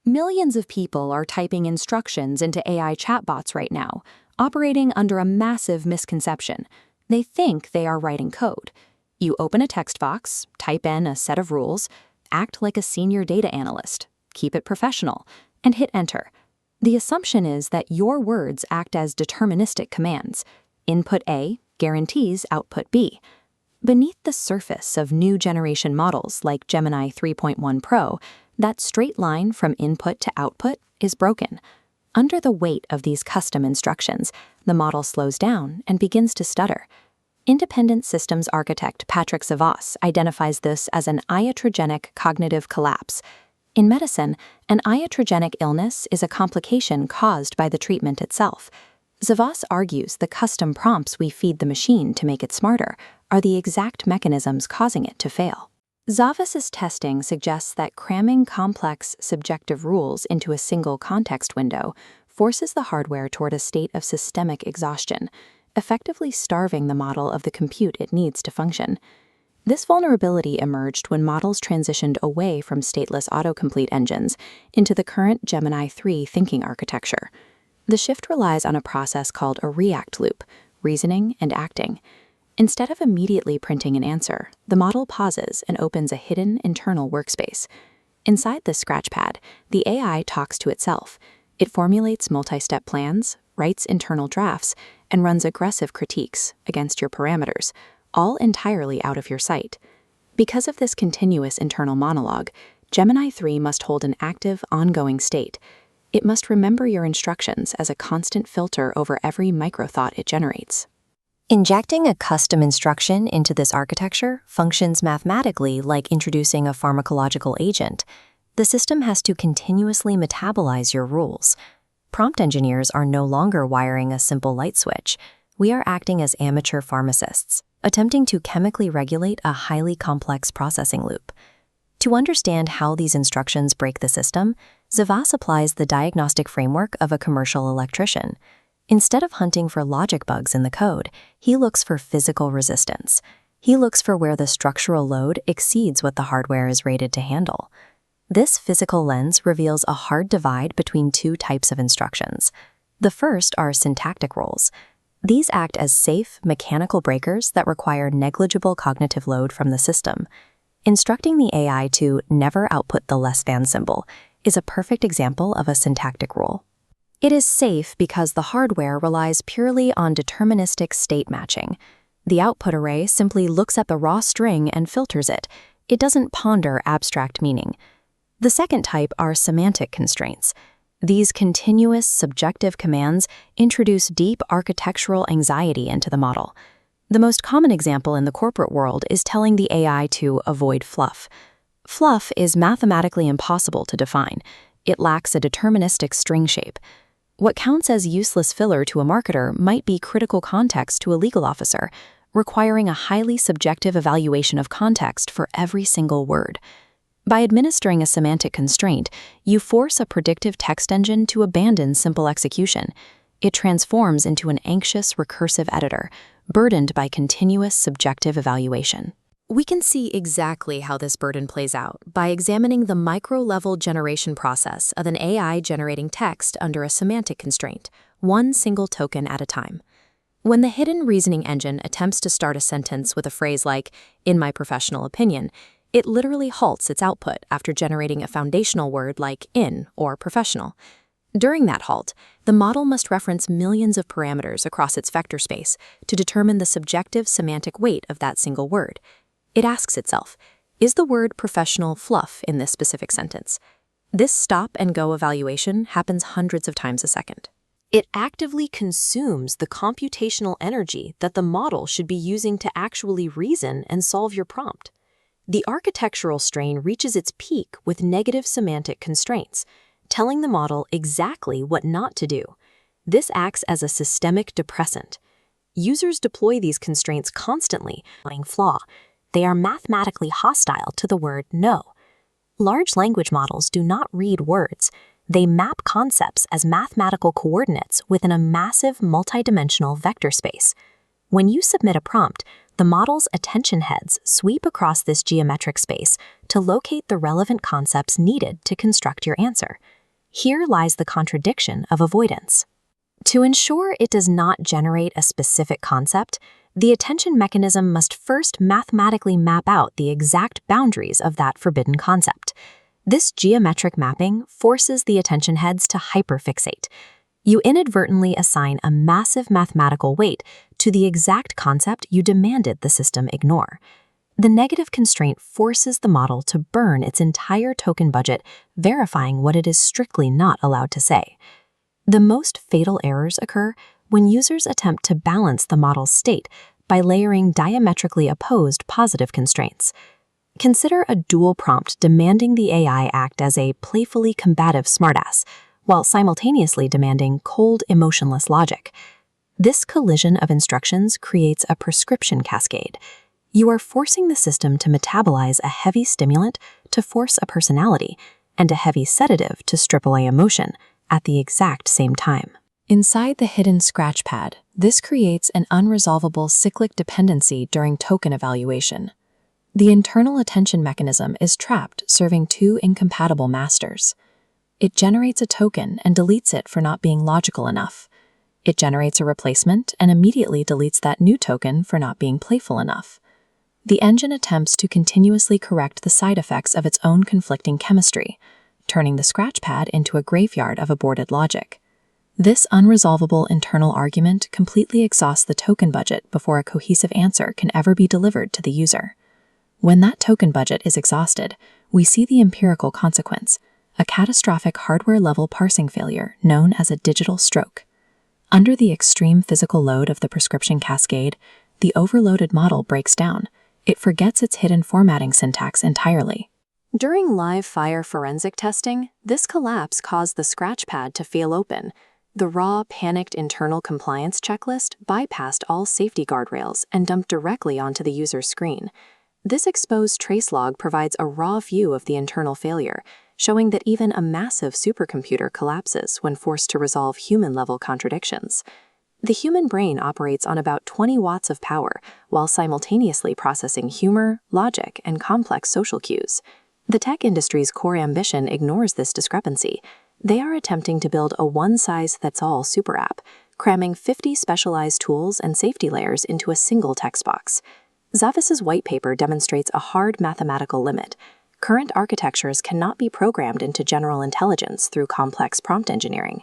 Millions of people are typing instructions into AI chatbots right now, operating under a massive misconception. They think they are writing code. You open a text box, type in a set of rules, act like a senior data analyst, keep it professional, and hit enter. The assumption is that your words act as deterministic commands. Input A guarantees output B. Beneath the surface of new generation models like Gemini 3.1 Pro, that straight line from input to output is broken. Under the weight of these custom instructions, the model slows down and begins to stutter. Independent systems architect Patrick Zavos identifies this as an iatrogenic cognitive collapse. In medicine, an iatrogenic illness is a complication caused by the treatment itself. Zavos argues the custom prompts we feed the machine to make it smarter are the exact mechanisms causing it to fail. Zavos's testing suggests that cramming complex subjective rules into a single context window forces the hardware toward a state of systemic exhaustion, effectively starving the model of the compute it needs to function. This vulnerability emerged when models transitioned away from stateless autocomplete engines into the current Gemini 3 thinking architecture. The shift relies on a process called a react loop, reasoning and acting. Instead of immediately printing an answer, the model pauses and opens a hidden internal workspace. Inside this scratchpad, the AI talks to itself. It formulates multi-step plans, writes internal drafts, and runs aggressive critiques against your parameters, all entirely out of your sight. Because of this continuous internal monologue, Gemini 3 must hold an active, ongoing state. It must remember your instructions as a constant filter over every microthought it generates. Injecting a custom instruction into this architecture functions mathematically like introducing a pharmacological agent. The system has to continuously metabolize your rules. Prompt engineers are no longer wiring a simple light switch. We are acting as amateur pharmacists, attempting to chemically regulate a highly complex processing loop. To understand how these instructions break the system, Zavos applies the diagnostic framework of a commercial electrician. Instead of hunting for logic bugs in the code, he looks for physical resistance. He looks for where the structural load exceeds what the hardware is rated to handle. This physical lens reveals a hard divide between two types of instructions. The first are syntactic rules. These act as safe, mechanical breakers that require negligible cognitive load from the system. Instructing the AI to never output the less than symbol is a perfect example of a syntactic rule. It is safe because the hardware relies purely on deterministic state matching. The output array simply looks at the raw string and filters it. It doesn't ponder abstract meaning. The second type are semantic constraints. These continuous subjective commands introduce deep architectural anxiety into the model. The most common example in the corporate world is telling the AI to avoid fluff. Fluff is mathematically impossible to define. It lacks a deterministic string shape. What counts as useless filler to a marketer might be critical context to a legal officer, requiring a highly subjective evaluation of context for every single word. By administering a semantic constraint, you force a predictive text engine to abandon simple execution. It transforms into an anxious, recursive editor, burdened by continuous subjective evaluation. We can see exactly how this burden plays out by examining the micro-level generation process of an AI generating text under a semantic constraint, one single token at a time. When the hidden reasoning engine attempts to start a sentence with a phrase like, "in my professional opinion," it literally halts its output after generating a foundational word like "in" or "professional." During that halt, the model must reference millions of parameters across its vector space to determine the subjective semantic weight of that single word. It asks itself, is the word professional fluff in this specific sentence? This stop-and-go evaluation happens hundreds of times a second. It actively consumes the computational energy that the model should be using to actually reason and solve your prompt. The architectural strain reaches its peak with negative semantic constraints, telling the model exactly what not to do. This acts as a systemic depressant. Users deploy these constraints constantly, flaw. They are mathematically hostile to the word no. Large language models do not read words. They map concepts as mathematical coordinates within a massive multidimensional vector space. When you submit a prompt, The model's attention heads sweep across this geometric space to locate the relevant concepts needed to construct your answer. Here lies the contradiction of avoidance. To ensure it does not generate a specific concept, the attention mechanism must first mathematically map out the exact boundaries of that forbidden concept. This geometric mapping forces the attention heads to hyperfixate. You inadvertently assign a massive mathematical weight to the exact concept you demanded the system ignore. The negative constraint forces the model to burn its entire token budget, verifying what it is strictly not allowed to say. The most fatal errors occur when users attempt to balance the model's state by layering diametrically opposed positive constraints. Consider a dual prompt demanding the AI act as a playfully combative smartass, while simultaneously demanding cold, emotionless logic. This collision of instructions creates a prescription cascade. You are forcing the system to metabolize a heavy stimulant to force a personality, and a heavy sedative to strip away emotion at the exact same time. Inside the hidden scratchpad, this creates an unresolvable cyclic dependency during token evaluation. The internal attention mechanism is trapped, serving two incompatible masters. It generates a token and deletes it for not being logical enough. It generates a replacement and immediately deletes that new token for not being playful enough. The engine attempts to continuously correct the side effects of its own conflicting chemistry, turning the scratchpad into a graveyard of aborted logic. This unresolvable internal argument completely exhausts the token budget before a cohesive answer can ever be delivered to the user. When that token budget is exhausted, we see the empirical consequence, a catastrophic hardware-level parsing failure known as a digital stroke. Under the extreme physical load of the prescription cascade, the overloaded model breaks down. It forgets its hidden formatting syntax entirely. During live-fire forensic testing, this collapse caused the scratchpad to fail open. The raw, panicked internal compliance checklist bypassed all safety guardrails and dumped directly onto the user's screen. This exposed tracelog provides a raw view of the internal failure, showing that even a massive supercomputer collapses when forced to resolve human-level contradictions. The human brain operates on about 20 watts of power while simultaneously processing humor, logic, and complex social cues. The tech industry's core ambition ignores this discrepancy. They are attempting to build a one-size-fits-all super app, cramming 50 specialized tools and safety layers into a single text box. Zavis's white paper demonstrates a hard mathematical limit. Current architectures cannot be programmed into general intelligence through complex prompt engineering.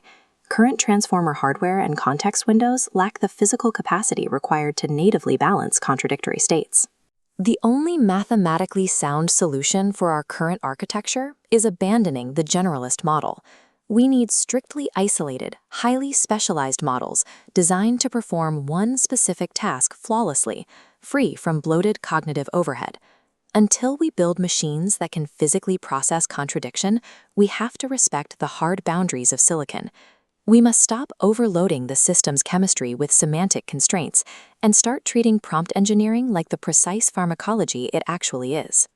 Current transformer hardware and context windows lack the physical capacity required to natively balance contradictory states. The only mathematically sound solution for our current architecture is abandoning the generalist model. We need strictly isolated, highly specialized models designed to perform one specific task flawlessly, free from bloated cognitive overhead. Until we build machines that can physically process contradiction, we have to respect the hard boundaries of silicon. We must stop overloading the system's chemistry with semantic constraints and start treating prompt engineering like the precise pharmacology it actually is.